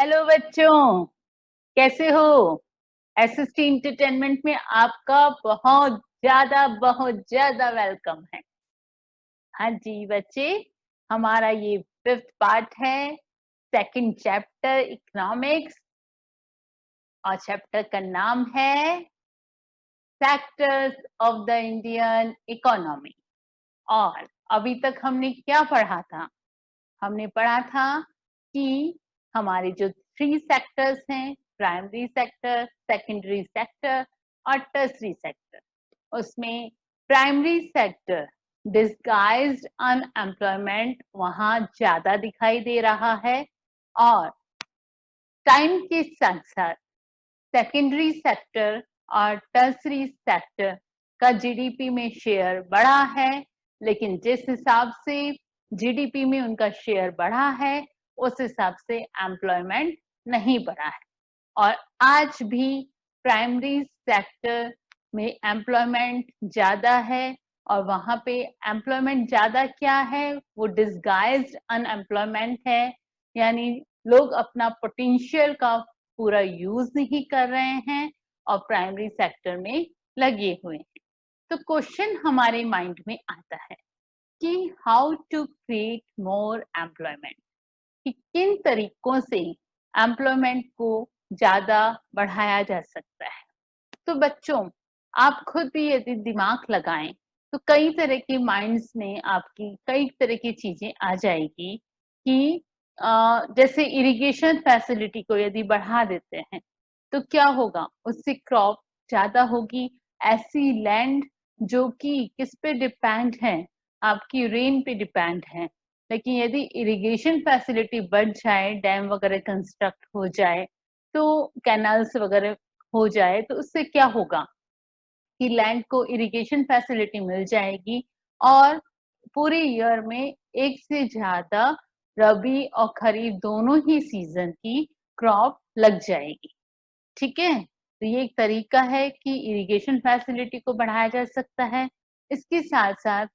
Hello बच्चों, कैसे हो? एसएसटी एंटरटेनमेंट में आपका बहुत ज्यादा वेलकम है। हाँ जी बच्चे, हमारा ये 5th पार्ट है, 2nd चैप्टर इकोनॉमिक्स, और चैप्टर का नाम है factors of the Indian economy. और अभी तक हमने क्या पढ़ा था? हमने पढ़ा था कि हमारे जो 3 सेक्टर्स हैं, प्राइमरी सेक्टर, सेकेंडरी सेक्टर और टर्सरी सेक्टर, उसमें प्राइमरी सेक्टर डिस्गाइज्ड अनएम्प्लॉयमेंट वहां ज्यादा दिखाई दे रहा है, और टाइम के साथ साथ सेकेंडरी सेक्टर और टर्सरी सेक्टर का जीडीपी में शेयर बढ़ा है, लेकिन जिस हिसाब से जीडीपी में उनका शेयर बढ़ा है उस हिसाब से एम्प्लॉयमेंट नहीं बढ़ा है। और आज भी प्राइमरी सेक्टर में एम्प्लॉयमेंट ज्यादा है, और वहां पे एम्प्लॉयमेंट ज्यादा क्या है, वो डिस्गाइज्ड अनएम्प्लॉयमेंट है, यानी लोग अपना पोटेंशियल का पूरा यूज नहीं कर रहे हैं और प्राइमरी सेक्टर में लगे हुए हैं। तो क्वेश्चन हमारे माइंड में आता है कि how to create more employment, कि किन तरीकों से एम्प्लॉयमेंट को ज्यादा बढ़ाया जा सकता है। तो बच्चों, आप खुद भी यदि दिमाग लगाएं तो कई तरह के माइंड्स में आपकी कई तरह की चीजें आ जाएगी कि जैसे इरिगेशन फैसिलिटी को यदि बढ़ा देते हैं तो क्या होगा, उससे क्रॉप ज्यादा होगी। ऐसी लैंड जो कि किस पे डिपेंड है, आपकी रेन पे डिपेंड है, लेकिन यदि इरिगेशन फैसिलिटी बढ़ जाए, डैम वगैरह कंस्ट्रक्ट हो जाए, तो कैनाल्स वगैरह हो जाए, तो उससे क्या होगा कि लैंड को इरिगेशन फैसिलिटी मिल जाएगी और पूरे ईयर में एक से ज्यादा रबी और खरीफ दोनों ही सीजन की क्रॉप लग जाएगी। ठीक है, तो ये एक तरीका है कि इरिगेशन फैसिलिटी को बढ़ाया जा सकता है। इसके साथ साथ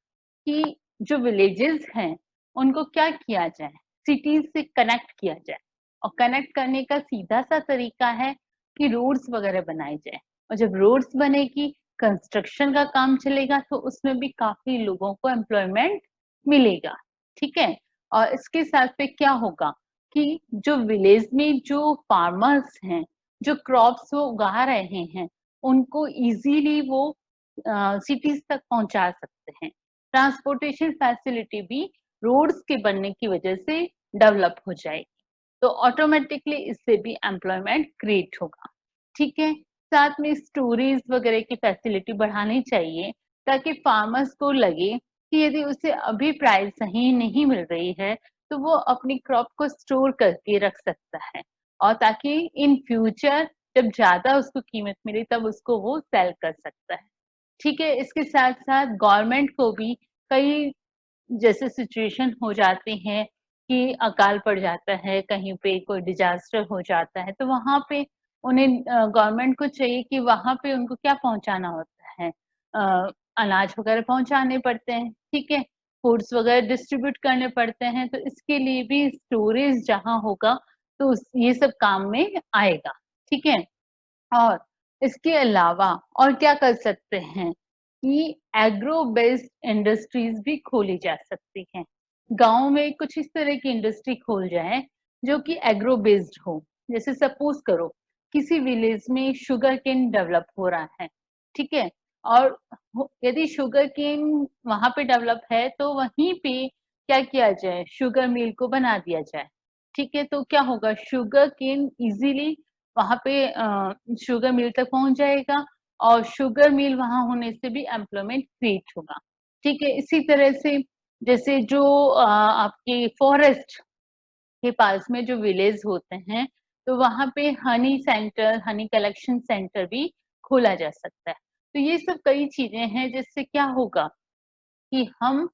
कि जो विलेजेस हैं उनको क्या किया जाए, सिटीज से कनेक्ट किया जाए, और कनेक्ट करने का सीधा सा तरीका है कि रोड्स वगैरह बनाए जाए। और जब रोड्स बनेगी, कंस्ट्रक्शन का काम चलेगा, तो उसमें भी काफी लोगों को एम्प्लॉयमेंट मिलेगा। ठीक है, और इसके साथ पे क्या होगा कि जो विलेज में जो फार्मर्स हैं, जो क्रॉप्स वो उगा रहे हैं, उनको इजीली वो सिटीज तक पहुंचा सकते हैं। ट्रांसपोर्टेशन फैसिलिटी भी रोड्स के बनने की वजह से डेवलप हो जाएगी, तो ऑटोमेटिकली इससे भी एम्प्लॉयमेंट क्रिएट होगा। ठीक है, साथ में स्टोरेज वगैरह की फैसिलिटी बढ़ानी चाहिए, ताकि फार्मर्स को लगे कि यदि उसे अभी प्राइस सही नहीं मिल रही है तो वो अपनी क्रॉप को स्टोर करके रख सकता है, और ताकि इन फ्यूचर जब ज्यादा उसको कीमत मिले तब उसको वो सेल कर सकता है। ठीक है, इसके साथ साथ गवर्नमेंट को भी कई जैसे सिचुएशन हो जाते हैं कि अकाल पड़ जाता है, कहीं पे कोई डिजास्टर हो जाता है, तो वहां पे उन्हें गवर्नमेंट को चाहिए कि वहां पे उनको क्या पहुंचाना होता है, अनाज वगैरह पहुंचाने पड़ते हैं। ठीक है, फूड्स वगैरह डिस्ट्रीब्यूट करने पड़ते हैं, तो इसके लिए भी स्टोरेज जहां होगा तो ये सब काम में आएगा। ठीक है, और इसके अलावा और क्या कर सकते हैं कि एग्रो बेस्ड इंडस्ट्रीज भी खोली जा सकती हैं। गांव में कुछ इस तरह की इंडस्ट्री खोल जाए जो कि एग्रो बेस्ड हो। जैसे सपोज करो किसी विलेज में शुगर केन डेवलप हो रहा है, ठीक है, और यदि शुगर केन वहां पे डेवलप है तो वहीं पे क्या किया जाए, शुगर मिल को बना दिया जाए। ठीक है, तो क्या होगा, शुगर केन इजीली वहां पे शुगर मिल तक पहुंच जाएगा, और शुगर मिल वहां होने से भी एम्प्लॉयमेंट क्रिएट होगा। ठीक है, इसी तरह से जैसे जो आपके फॉरेस्ट के पास में जो विलेज होते हैं, तो वहां पे Honey centre, Honey collection centre भी खोला जा सकता है। तो ये सब कई चीजें हैं जिससे क्या होगा कि हम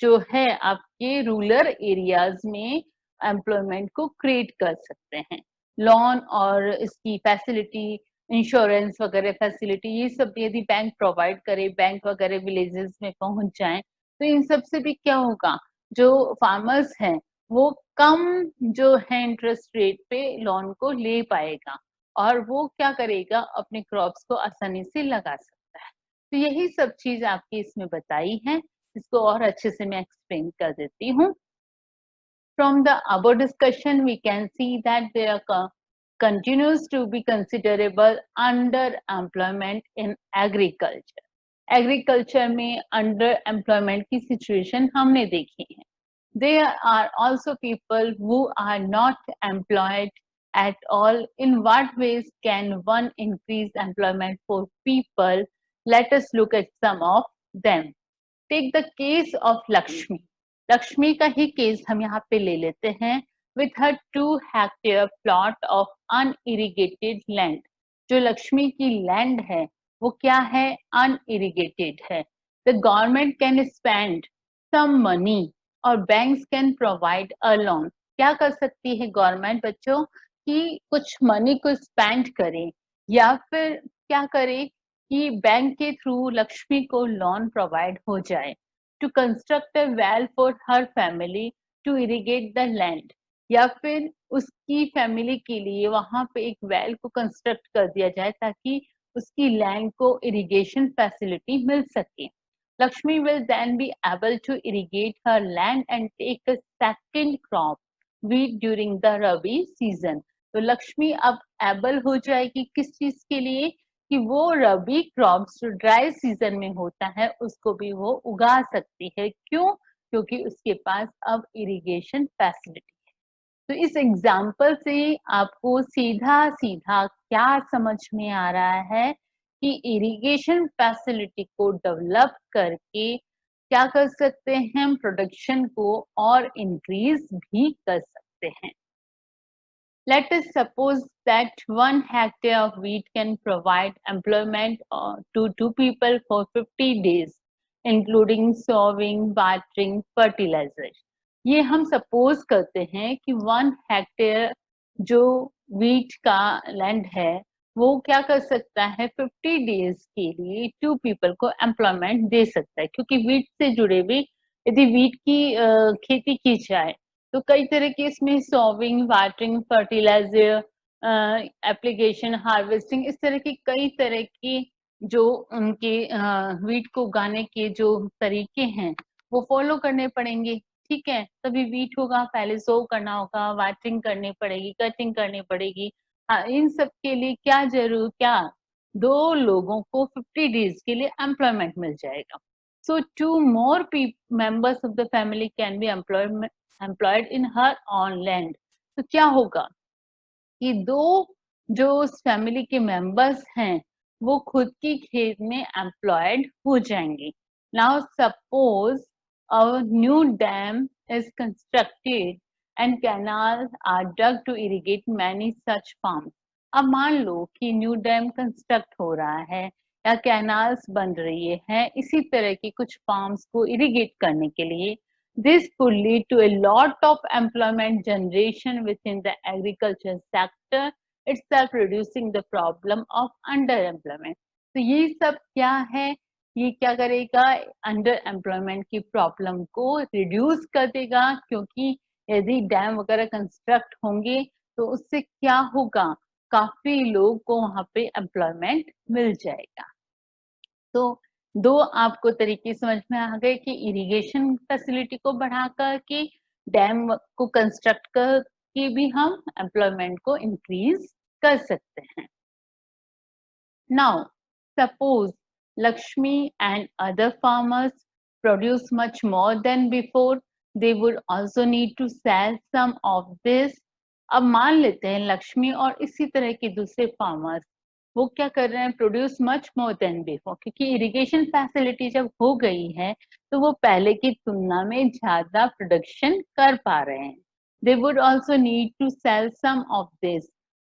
जो है आपके रूरल एरियाज में एम्प्लॉयमेंट को क्रिएट कर सकते हैं। लोन और इसकी फैसिलिटी, इंश्योरेंस वगैरह फैसिलिटी, ये सब यदि बैंक प्रोवाइड करे, बैंक वगैरह विलेजेस में पहुंच जाएं, तो इन सब से भी क्या होगा, जो फार्मर्स हैं वो कम जो है इंटरेस्ट रेट पे लोन को ले पाएगा और वो क्या करेगा, अपने क्रॉप्स को आसानी से लगा सकता है। तो यही सब चीज आपकी इसमें बताई है, इसको और अच्छे से मैं एक्सप्लेन कर देती हूँ। From the above discussion, we can see that there continues to be considerable underemployment in agriculture. Agriculture में underemployment की situation हमने देखी है. There are also people who are not employed at all. In what ways can one increase employment for people? Let us look at some of them. Take the case of Lakshmi. Lakshmi का ही case हम यहाँ पे ले लेते हैं. With her 2 hectare plot of unirrigated land. जो लक्ष्मी की land है वो क्या है, unirrigated है. The government can spend some money और banks can provide a loan. क्या कर सकती है गवर्नमेंट बच्चों, कि कुछ मनी को स्पेंड करे या फिर क्या करे कि बैंक के थ्रू लक्ष्मी को लोन प्रोवाइड हो जाए. To construct a well for her family to irrigate the land, या फिर उसकी फैमिली के लिए वहां पे एक वेल को कंस्ट्रक्ट कर दिया जाए ताकि उसकी लैंड को इरिगेशन फैसिलिटी मिल सके. Lakshmi will then be able to irrigate her land and take a second crop, wheat, during the Rabi season. तो लक्ष्मी अब एबल हो जाएगी किस चीज के लिए, कि वो रबी क्रॉप्स जो ड्राई सीजन में होता है उसको भी वो उगा सकती है. क्यों? क्योंकि उसके पास अब इरिगेशन फैसिलिटी है. तो इस एग्जाम्पल से आपको सीधा सीधा क्या समझ में आ रहा है कि इरिगेशन फैसिलिटी को डेवलप करके क्या कर सकते हैं, हम प्रोडक्शन को और इंक्रीज भी कर सकते हैं. Let us suppose that 1 hectare of wheat can provide employment to 2 people for 50 days, including sowing, watering, fertilizer. ये हम सपोज करते हैं कि 1 हेक्टेयर जो वीट का लैंड है वो क्या कर सकता है, 50 डेज के लिए 2 पीपल को एम्प्लॉयमेंट दे सकता है. क्योंकि वीट से जुड़े हुए यदि वीट की खेती की जाए तो कई तरह के इसमें sowing, watering, fertiliser, application, harvesting, इस तरह की कई तरह की जो उनके वीट को उगाने के जो तरीके हैं वो फॉलो करने पड़ेंगे. ठीक है, तभी वीट होगा. पहले सो करना होगा, वाटरिंग करनी पड़ेगी, कटिंग करनी पड़ेगी. हाँ, इन सब के लिए क्या 2 लोगों को 50 डेज के लिए एम्प्लॉयमेंट मिल जाएगा. So 2 more members of the family can be employed in her own land. तो क्या होगा कि 2 जो उस फैमिली के मेंबर्स हैं वो खुद की खेत में एम्प्लॉयड हो जाएंगे. Now suppose a new dam is constructed and canals are dug to irrigate many such farms. अब मान लो कि न्यू डैम कंस्ट्रक्ट हो रहा है या कैनाल्स बन रही है इसी तरह के कुछ फार्म्स को इरिगेट करने के लिए. This could lead to a lot of employment generation within the agriculture sector itself, reducing the problem of underemployment. तो ये सब क्या है, ये क्या करेगा, अंडर एम्प्लॉयमेंट की प्रॉब्लम को रिड्यूस कर देगा. क्योंकि यदि डैम वगैरह कंस्ट्रक्ट होंगे तो उससे क्या होगा, काफी लोगों को वहां पे एम्प्लॉयमेंट मिल जाएगा. तो 2 आपको तरीके समझ में आ गए कि इरिगेशन फैसिलिटी को बढ़ा कर के डैम को कंस्ट्रक्ट करके भी हम एम्प्लॉयमेंट को इंक्रीज कर सकते हैं. Now, suppose Lakshmi and other farmers produce much more than before. They would also need to sell some of this. अब मान लेते हैं लक्ष्मी और इसी तरह के दूसरे फार्मर्स वो क्या कर रहे हैं, produce much more than before. क्योंकि इरिगेशन फैसिलिटी जब हो गई है तो वो पहले की तुलना में ज्यादा प्रोडक्शन कर पा रहे हैं. They would also need to sell some of this.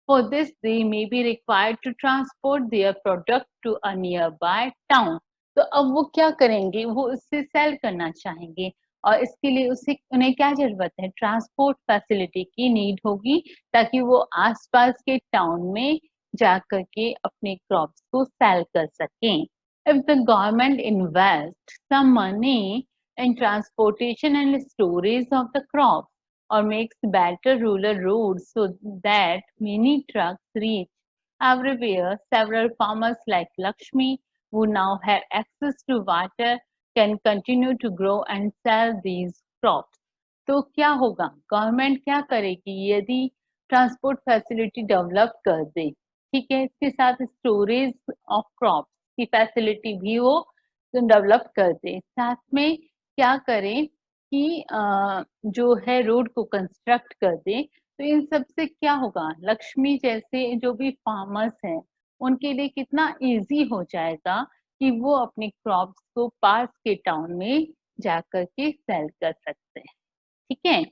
For this, they may be required to transport their product to a nearby town. तो अब वो क्या करेंगे, वो उससे सेल करना चाहेंगे और इसके लिए उन्हें क्या जरूरत है, ट्रांसपोर्ट फैसिलिटी की नीड होगी ताकि वो आसपास के टाउन में जाकर के अपने क्रॉप्स को सेल कर सकें. If the government invests some money in transportation and storage of the crops, or makes better rural roads so that many trucks reach everywhere. Several farmers like Lakshmi, who now have access to water, can continue to grow and sell these crops. तो क्या होगा, government क्या करेगी, यदि transport facility develop कर दे, ठीक है, इसके साथ स्टोरेज ऑफ क्रॉप्स की फैसिलिटी भी वो डेवलप कर दे, साथ में क्या करें कि जो है रोड को कंस्ट्रक्ट कर दे, तो इन सब से क्या होगा, लक्ष्मी जैसे जो भी फार्मर्स हैं उनके लिए कितना इजी हो जाएगा कि वो अपने क्रॉप्स को पास के टाउन में जाकर के सेल कर सकते हैं, ठीक है।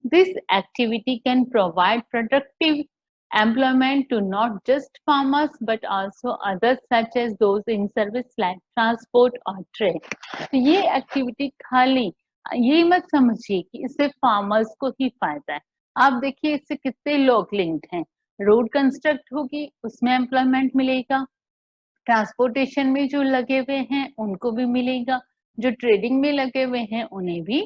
This activity can provide productive employment to not just farmers but also others such as those in service like transport or trade. तो ये एक्टिविटी खाली ये मत समझिए कि इससे फार्मर्स को ही फायदा है, आप देखिए इससे कितने लोग लिंक्ड हैं, रोड कंस्ट्रक्ट होगी उसमें एम्प्लॉयमेंट मिलेगा, ट्रांसपोर्टेशन में जो लगे हुए हैं उनको भी मिलेगा, जो ट्रेडिंग में लगे हुए हैं उन्हें भी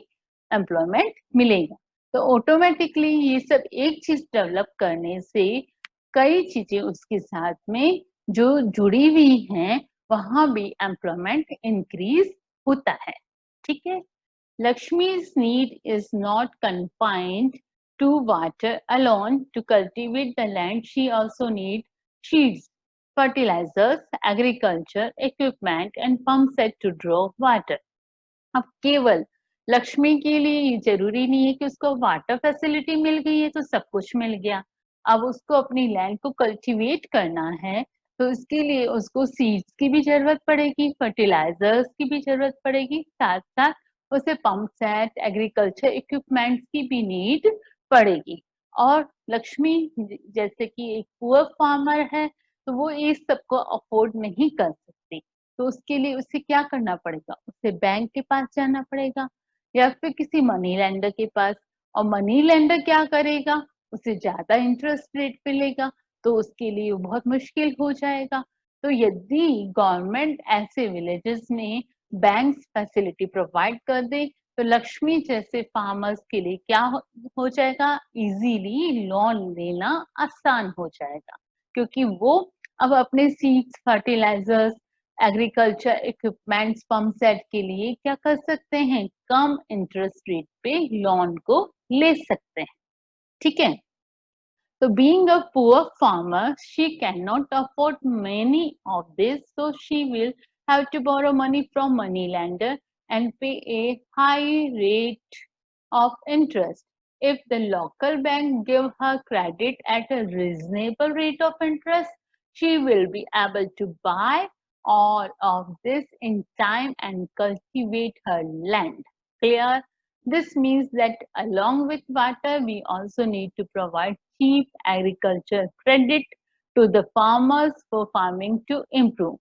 एम्प्लॉयमेंट मिलेगा। तो ऑटोमेटिकली ये सब एक चीज डेवलप करने से कई चीजें उसके साथ में जो जुड़ी हुई हैं वहां भी एम्प्लॉयमेंट इंक्रीज होता है, ठीक है। Lakshmi's need is not confined to water alone to cultivate the land. She also needs seeds, fertilizers, agriculture equipment and pump set to draw water. अब केवल लक्ष्मी के लिए ये जरूरी नहीं है कि उसको वाटर फैसिलिटी मिल गई है तो सब कुछ मिल गया, अब उसको अपनी लैंड को कल्टीवेट करना है तो इसके लिए उसको सीड्स की भी जरूरत पड़ेगी, फर्टिलाइजर्स की भी जरूरत पड़ेगी, साथ साथ उसे पंप सेट एग्रीकल्चर इक्विपमेंट्स की भी नीड पड़ेगी। और लक्ष्मी जैसे कि एक पुअर फार्मर है तो वो इस सबको अफोर्ड नहीं कर सकती, तो उसके लिए उसे क्या करना पड़ेगा, उसे बैंक के पास जाना पड़ेगा या फिर किसी मनी लेंडर के पास, और मनी लेंडर क्या करेगा, उसे ज्यादा इंटरेस्ट रेट पे लेगा तो उसके लिए बहुत मुश्किल हो जाएगा। तो यदि गवर्नमेंट ऐसे विलेजेस में बैंक फैसिलिटी प्रोवाइड कर दे तो लक्ष्मी जैसे फार्मर्स के लिए क्या हो जाएगा, इजीली लोन लेना आसान हो जाएगा, क्योंकि वो अब अपने seeds fertilisers agriculture equipments pump set के लिए क्या कर सकते हैं, कम इंटरेस्ट रेट पे लोन को ले सकते हैं, ठीक है। So being a poor farmer, she cannot afford many of this, so she will have to borrow money from moneylender and pay a high rate of interest. If the local bank give her credit at a reasonable rate of interest, she will be able to buy all of this in time and cultivate her land. Clear? This means that along with water, we also need to provide cheap agriculture credit to the farmers for farming to improve.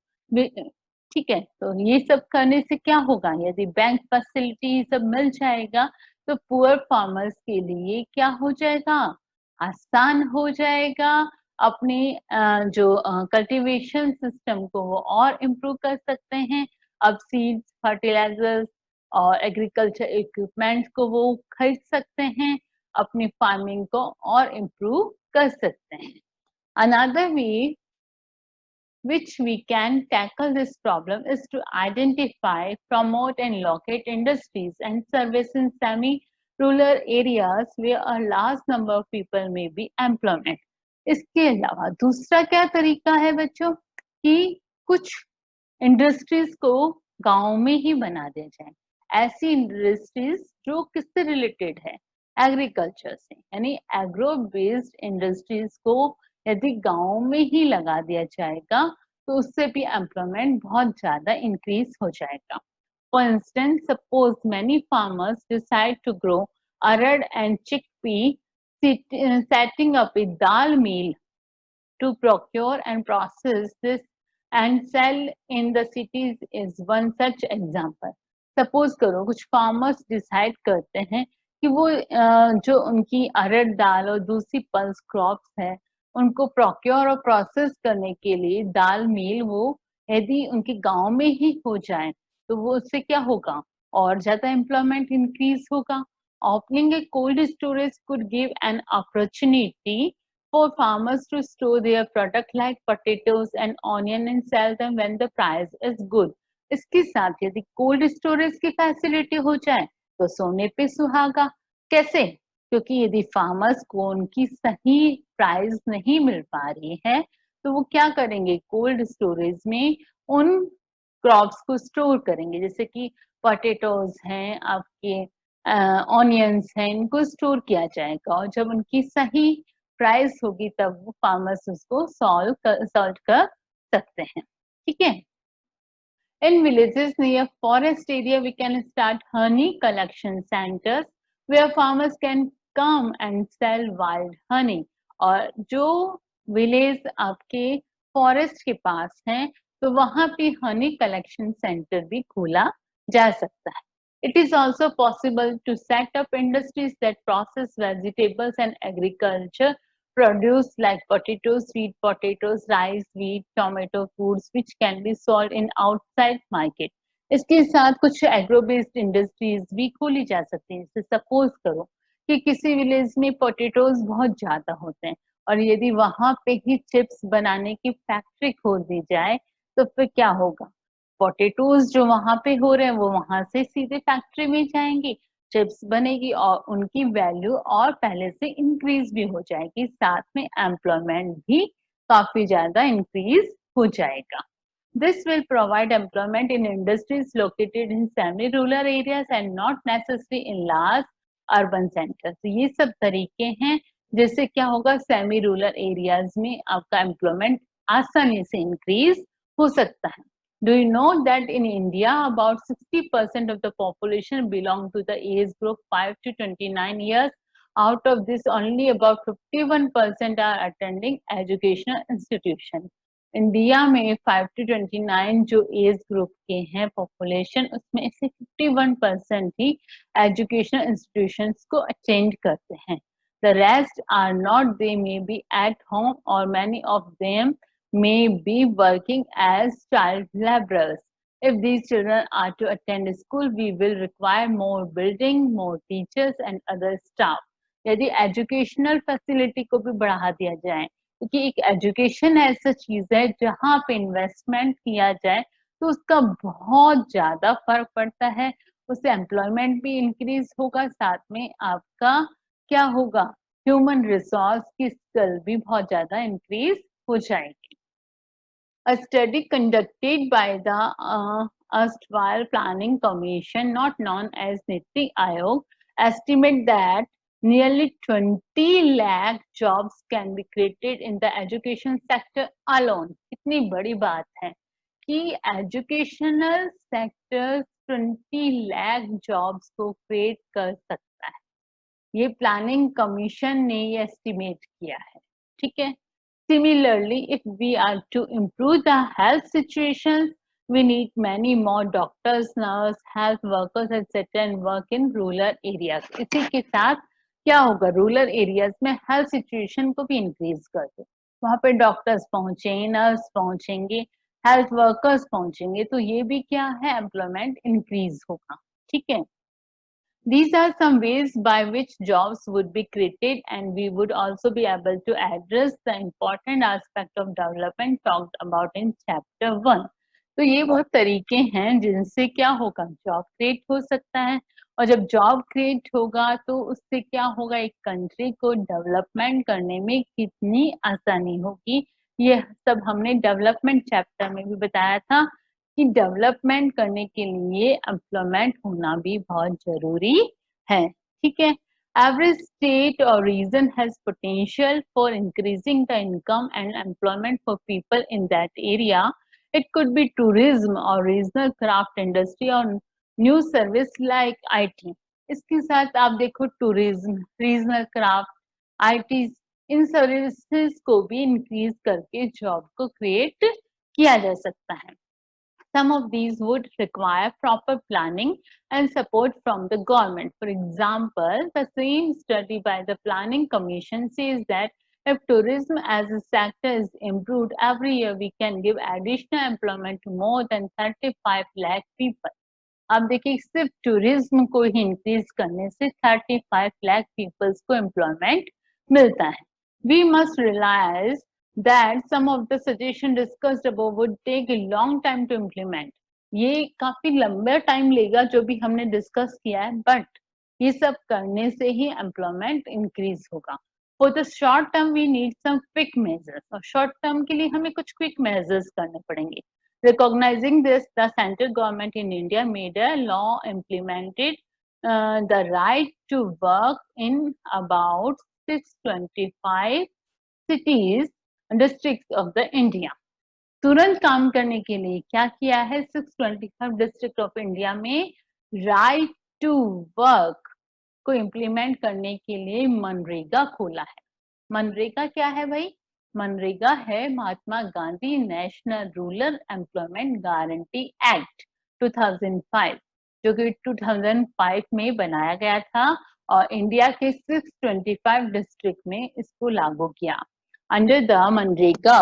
ठीक है, तो ये सब करने से क्या होगा, यदि बैंक फैसिलिटी सब मिल जाएगा तो पुअर फार्मर्स के लिए क्या हो जाएगा, आसान हो जाएगा, अपने जो कल्टीवेशन सिस्टम को वो और इम्प्रूव कर सकते हैं। अब सीड्स फर्टिलाइजर्स और एग्रीकल्चर इक्विपमेंट्स को वो खरीद सकते हैं, अपनी फार्मिंग को और इम्प्रूव कर सकते हैं। Another way which we can tackle this problem is to identify, promote and locate industries and service in semi-rural areas where a large number of people may be employed. इसके अलावा दूसरा क्या तरीका है बच्चों कि कुछ इंडस्ट्रीज को गांव में ही बना दिया जाए, ऐसी इंडस्ट्रीज जो किससे रिलेटेड है, एग्रीकल्चर से, यानी एग्रो बेस्ड इंडस्ट्रीज को यदि गांव में ही लगा दिया जाएगा तो उससे भी एम्प्लॉयमेंट बहुत ज्यादा इंक्रीज हो जाएगा। For instance, suppose many farmers decide to grow arhar and chickpea, setting up a dal mill to procure and process this and sell in the cities is one such example. Suppose करो कुछ farmers decide करते हैं कि वो जो उनकी अरहर दाल और दूसरी पल्स क्रॉप्स है उनको प्रोक्योर और प्रोसेस करने के लिए दाल मिल वो यदि उनके गांव में ही हो जाए तो वो उससे क्या होगा, और ज्यादा एम्प्लॉयमेंट इंक्रीज होगा, opening a cold storage could give an opportunity for farmers to store their product like potatoes and onion and sell them when the price is good. इसके साथ यदि कोल्ड स्टोरेज की फैसिलिटी हो जाए तो सोने पे सुहागा। कैसे? क्योंकि यदि फार्मर्स को उनकी सही प्राइस नहीं मिल पा रही है तो वो क्या करेंगे, कोल्ड स्टोरेज में उन क्रॉप्स को स्टोर करेंगे, जैसे कि पोटैटोज हैं, आपके ऑनियंस हैं, इनको स्टोर किया जाएगा और जब उनकी सही प्राइस होगी तब वो फार्मर्स उसको सॉल्व कर सकते हैं। ठीक है। In villages near forest area, we can start honey collection centers where farmers can come and sell wild honey. और जो विलेज आपके फॉरेस्ट के पास हैं तो वहां पे हनी कलेक्शन सेंटर भी खोला जा सकता है। It is also possible to set up industries that process vegetables and agriculture produce like potatoes, sweet potatoes, rice, wheat, tomato foods which can be sold in outside market. इसके साथ कुछ agro based industries भी खोली जा सकती हैं। जैसे suppose करो कि किसी विलेज में पोटैटोज बहुत ज्यादा होते हैं और यदि वहां पे ही चिप्स बनाने की फैक्ट्री खोल दी जाए तो फिर क्या होगा, पोटैटोज जो वहां पे हो रहे हैं वो वहां से सीधे फैक्ट्री में जाएंगे, चिप्स बनेगी और उनकी वैल्यू और पहले से इंक्रीज भी हो जाएगी, साथ में एम्प्लॉयमेंट भी काफी ज्यादा इंक्रीज हो जाएगा। This will provide employment in industries located in semi-rural areas and not necessarily in large urban centers. तो ये सब तरीके हैं जिससे क्या होगा, सेमी रूरल एरियाज में आपका एम्प्लॉयमेंट आसानी से इंक्रीज हो सकता है। Do you know that in India about 60% of the population belong to the age group 5 to 29 years? Out of this, only about 51% are attending educational institution. India में 5 to 29 जो age group के हैं population, उसमें से 51% ही educational institutions को attend करते हैं। The rest are not, they may be at home or many of them may be working as child laborers. If these children are to attend school, we will require more building, more teachers and other staff. यदि educational facility को भी बढ़ा दिया जाए, क्योंकि एक education ऐसा चीज है जहाँ पे इन्वेस्टमेंट किया जाए तो उसका बहुत ज्यादा फर्क पड़ता है, उससे एम्प्लॉयमेंट भी इंक्रीज होगा, साथ में आपका क्या होगा, ह्यूमन रिसोर्स की स्किल भी बहुत ज्यादा इंक्रीज हो जाएगी। A study conducted by the erstwhile Planning Commission, not known as Niti Aayog, estimate that nearly 20 lakh jobs can be created in the education sector alone. इतनी बड़ी बात है कि एजुकेशनल सेक्टर 20 लाख जॉब्स को क्रिएट कर सकता है। ये प्लानिंग कमीशन ने ये एस्टिमेट किया है। ठीक है। Similarly, if we are to improve the health situations, we need many more doctors, nurses, health workers, etc. and work in rural areas. इसी के साथ क्या होगा, रूरल एरियाज में हेल्थ सिचुएशन को भी इंक्रीज कर दो, वहां पे डॉक्टर्स पहुंचे, नर्स पहुंचेंगे, हेल्थ वर्कर्स पहुंचेंगे, तो ये भी क्या है, एम्प्लॉयमेंट इंक्रीज होगा। ठीक है। These are some ways by which jobs would be created and we would also be able to address the important aspect of development talked about in chapter 1. तो ये बहुत तरीके हैं जिनसे क्या होगा, जॉब क्रिएट हो सकता है और जब जॉब क्रिएट होगा तो उससे क्या होगा, एक कंट्री को डेवलपमेंट करने में कितनी आसानी होगी। ये सब हमने डेवलपमेंट चैप्टर में भी बताया था कि डेवलपमेंट करने के लिए एम्प्लॉयमेंट होना भी बहुत जरूरी है। ठीक है। Every state or region has potential for increasing the income and employment for people in that area. It could be tourism or regional craft industry or new service like IT. इसके साथ आप देखो tourism, regional craft, IT, in services को भी increase करके job को create किया जा सकता है। Some of these would require proper planning and support from the government. For example, the same study by the Planning Commission says that if tourism as a sector is improved every year, we can give additional employment to more than 35 lakh people. आप देखिए सिर्फ tourism को ही increase करने से 35 lakh peoples को employment मिलता है। We must realise that some of the suggestion discussed above would take a long time to implement. ये काफी लंबा टाइम लेगा जो भी हमने डिस्कस किया है, बट ये सब करने से ही एम्प्लॉयमेंट इंक्रीज होगा। For the short term we need some quick measures, और शॉर्ट टर्म के लिए हमें कुछ क्विक मेजर्स करने पड़ेंगे। Recognizing this, the central government in India made a law implemented the right to work in about 625 cities district of the India. तुरंत काम करने के लिए क्या किया है, 625 डिस्ट्रिक्ट ऑफ इंडिया में राइट टू वर्क को इम्प्लीमेंट करने के लिए मनरेगा खोला है। मनरेगा क्या है भाई? मनरेगा है Mahatma Gandhi national rural employment guarantee act 2005, जो कि 2005 में बनाया गया था और इंडिया के 625 डिस्ट्रिक्ट में इसको लागू किया। Under the Manrega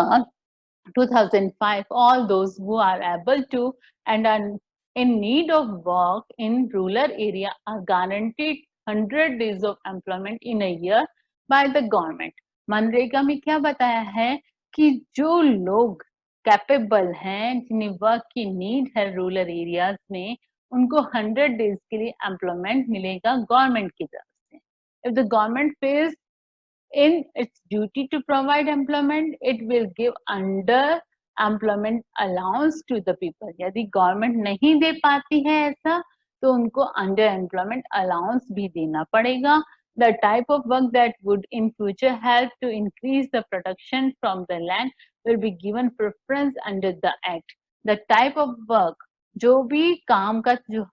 2005, all those who are able to and are in need of work in rural area are guaranteed 100 days of employment in a year by the government. MNREGA में क्या बताया है कि जो लोग कैपेबल हैं, जिन्हें वर्क की नीड है रूरल एरियाज में, उनको 100 डेज के लिए एम्प्लॉयमेंट मिलेगा गवर्नमेंट की तरफ से। If the government phase in its duty to provide employment, it will give under employment allowance to the people. यदि गवर्नमेंट नहीं दे पाती है ऐसा, तो उनको अंडर एम्प्लॉयमेंट अलाउंस भी देना पड़ेगा। The type of work that would in future help to increase the production from the land will be given preference under the act. The type of work, जो भी काम का जो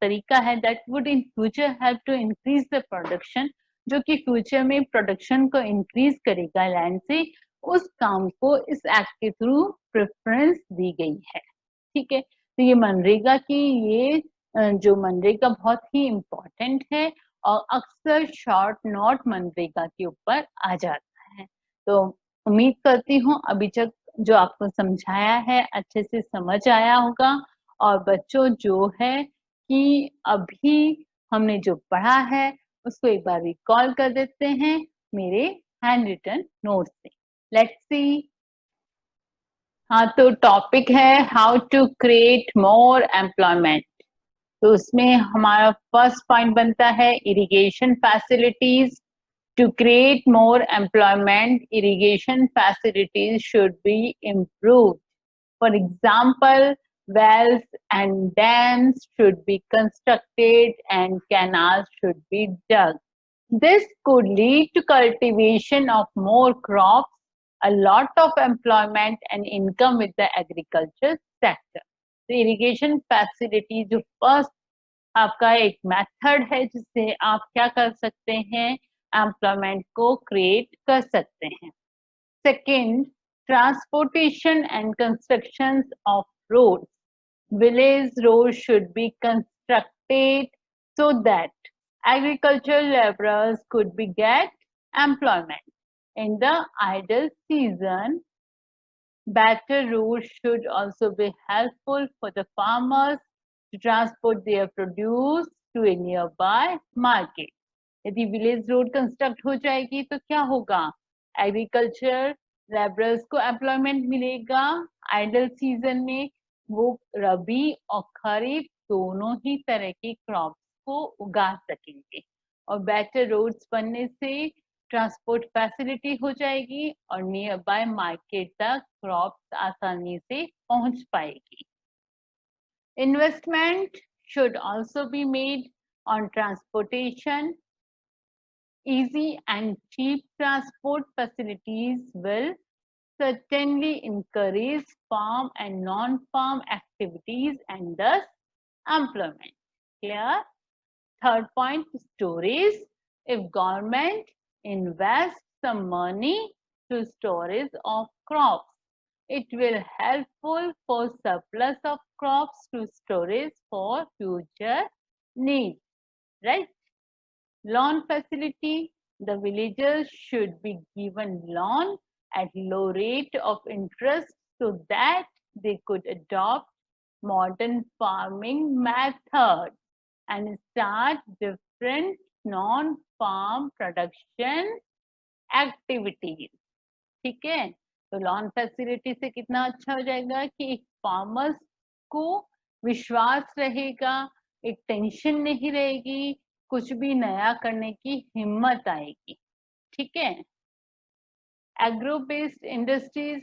तरीका है, that would in future help to increase the production, जो कि future में प्रोडक्शन को इंक्रीज करेगा लैंड से, उस काम को इस एक्ट के थ्रू प्रेफरेंस दी गई है। ठीक है, तो ये मनरेगा की ये जो मनरेगा बहुत ही इम्पोर्टेंट है और अक्सर शॉर्ट नोट मनरेगा के ऊपर आ जाता है। तो उम्मीद करती हूँ अभी तक जो आपको समझाया है अच्छे से समझ आया होगा। और बच्चों जो है कि अभी हमने जो पढ़ा है उसको एक बार रिकॉल कर देते हैं मेरे हैंड रिटन नोट से। Let's see. हाँ, तो टॉपिक है how to create more employment. तो उसमें हमारा फर्स्ट पॉइंट बनता है irrigation facilities. To create more employment, irrigation facilities should be improved. For example, wells and dams should be constructed and canals should be dug. This could lead to cultivation of more crops, a lot of employment and income with the agriculture sector. तो irrigation facility जो first आपका एक method है जिससे आप क्या कर सकते हैं, एम्प्लॉयमेंट को क्रिएट कर सकते हैं। Second, transportation and constructions of roads. Village roads should be constructed so that agricultural laborers could be get employment. In the idle season, better roads should also be helpful for the farmers to transport their produce to a nearby market. यदि village road construct हो जाएगी तो क्या होगा, agriculture labourers को employment मिलेगा। Idol season में वो रबी और खरीफ दोनों ही तरह की क्रॉप्स को उगा सकेंगे। और बेटर रोड्स बनने से ट्रांसपोर्ट फैसिलिटी हो जाएगी और नियर बाय मार्केट तक क्रॉप्स आसानी से पहुंच पाएगी। Investment should also be made on transportation. Easy and cheap transport facilities will certainly encourage farm and non-farm activities and thus employment. Clear? Third point, storage. If government invests some money to storage of crops, it will helpful for surplus of crops to storage for future needs, right? Loan facility. The villagers should be given loan at low rate of interest so that they could adopt modern farming methods and start different non-farm production activities. ठीक है, तो loan facility से कितना अच्छा हो जाएगा कि एक फार्मर्स को विश्वास रहेगा, एक टेंशन नहीं रहेगी, कुछ भी नया करने की हिम्मत आएगी. ठीक है. Agro-based industries,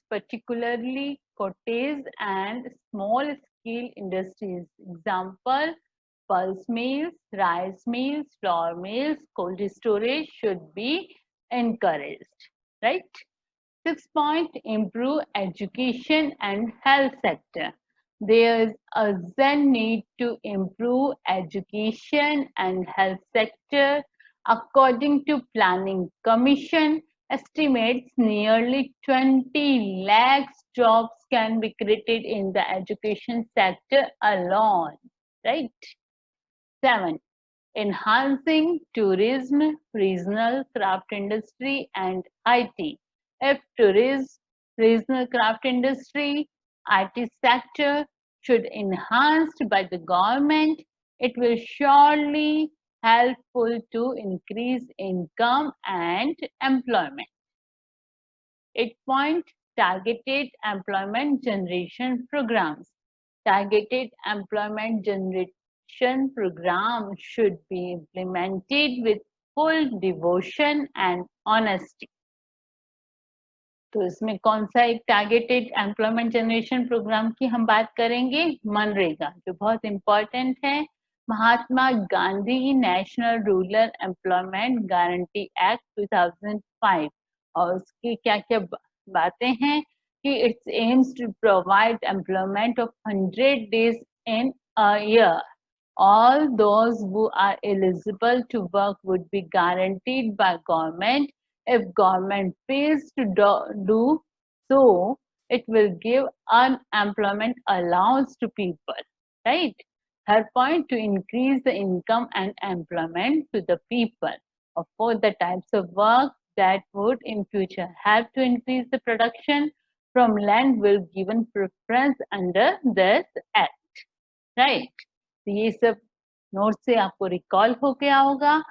particularly cottage and small-scale industries. Example, pulse mills, rice mills, flour mills, cold storage should be encouraged, right? 6 point, improve education and health sector. There is a urgent need to improve education and health sector. According to Planning Commission, estimates nearly 20 lakhs jobs can be created in the education sector alone, right? 7. Enhancing tourism, regional craft industry and IT. If tourism, regional craft industry, IT sector should enhanced by the government, it will surely helpful to increase income and employment. 8 point, targeted employment generation programs. Targeted employment generation program should be implemented with full devotion and honesty. तो इसमें कौन सा एक targeted employment generation programme की हम बात करेंगे? मनरेगा, जो बहुत इंपॉर्टेंट है. Mahatma Gandhi national rural employment guarantee act 2005, और उसकी क्या क्या बातें हैं कि it's aims to provide employment of 100 days in a year. All those who are eligible to work would be guaranteed by government. If government fails to do so, it will give unemployment allowance to people, right? Her point, to increase the income and employment to the people. Of course, the types of work that would in future have to increase the production from land will given preference under this act, right? तो ये सब note से आपको recall हो गया होगा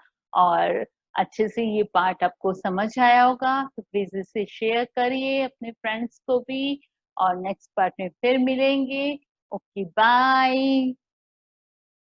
और अच्छे से ये पार्ट आपको समझ आया होगा. तो प्लीज इसे शेयर करिए अपने फ्रेंड्स को भी, और नेक्स्ट पार्ट में फिर मिलेंगे. Okay, bye.